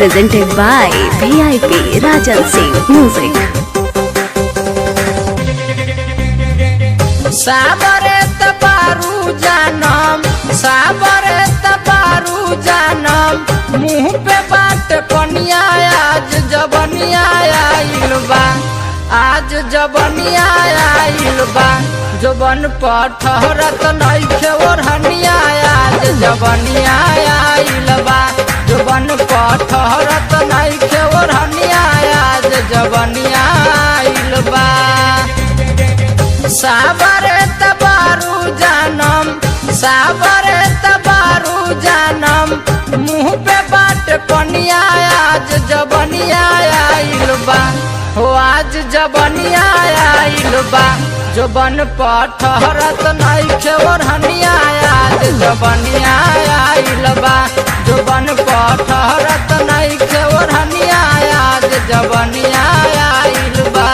presented by VIP Rajan Singh Music. साबरे तबारू जानम साबरे तबारू जानम मुँह पे बाट पनिया आज जबनिया आइल बा आज जबनिया आइल बा जबन पठहरत नइखे ओढ़निया आज जबनिया आइल बा जबन पठहरत नइखे ओढ़निया आज जबनिया आइल बा साबरे तबारू जानम साबरे तबारू जानम मुँह पे बाट पनिया आज जबनिया आइल बा हो आज जबनिया आइल बा जबन पठहरत नइखे ओढ़निया आज जबनिया आइल बा जबन पठहरत नइखे ओढ़निया आज जबनिया आइल बा।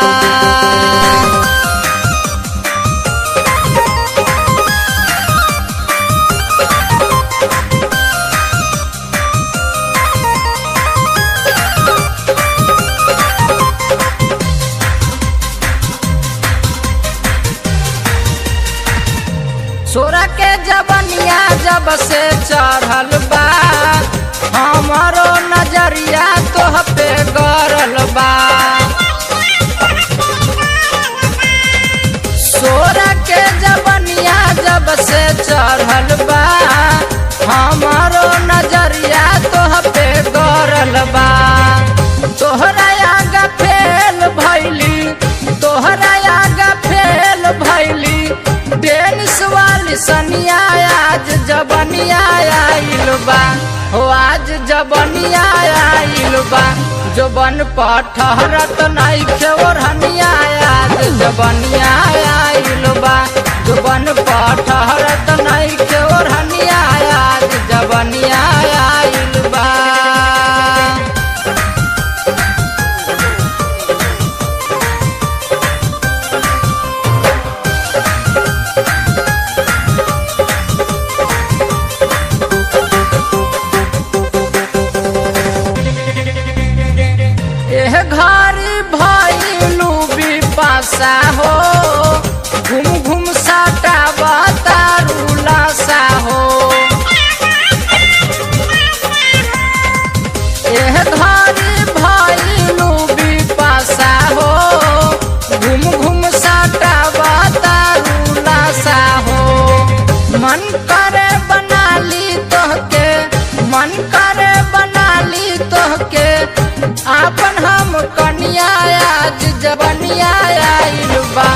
सोरा के जबनिया जब से चढ़ल बा हमारो नजरिया तोह पे गरल बा सोरा के जबनिया जब से चढ़ल बा हमारो नजरिया तोह पे गरल बा तोहरा आगा फेल भैली तोहरा आगा फेल भैली बेनिस वाली सनिया आज जबनिया आइल बा हो आज जबनिया आइल बा जबन पठहरत नइखे ओढ़निया आज जबनिया आइल बा जबन पठहरत नइखे ओढ़निया आज जबनिया आइल बा। घरी भइलू बिपासा हो घूम घूम साटा बतारू लासा हो घरी भइलू बिपासा हो घूम घूम साटा बतारू लासा हो मन करे बनाली तोहके मन करे बनाली तोहके आपन हम कनिया आज जबनिया आइल बा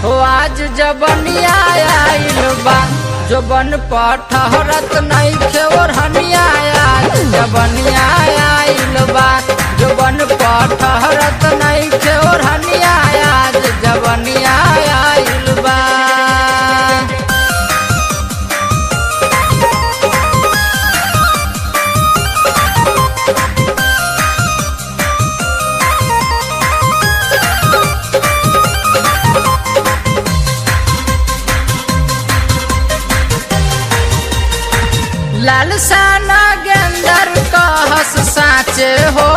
हो आज जबनिया आइल बा जबन पठहरत नइखे ओढ़निया आज जबनिया आइल बा जबन पठहरत नइखे ओढ़निया आज जबनिया आइल बा। लालसाना गेंदर कहस साचे हो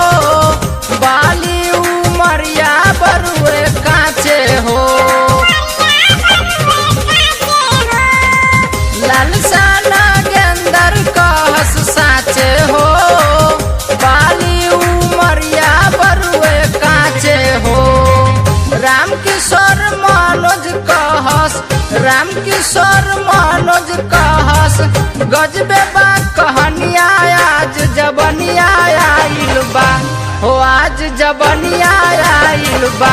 बाली उमरिया बरुए काचे हो लालसाना गेंदर कहस साचे हो बाली उमरिया बरुए काचे हो राम किशोर मनोज कहस राम किशोर मनोज कहस गजबे बा कहनिया आज जबनिया आइल बा हो आज जबनिया आइल बा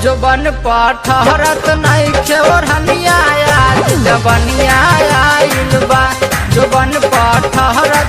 जबन पठहरत नइखे ओढ़निया आज जबनिया आइल बा जबन पठहरत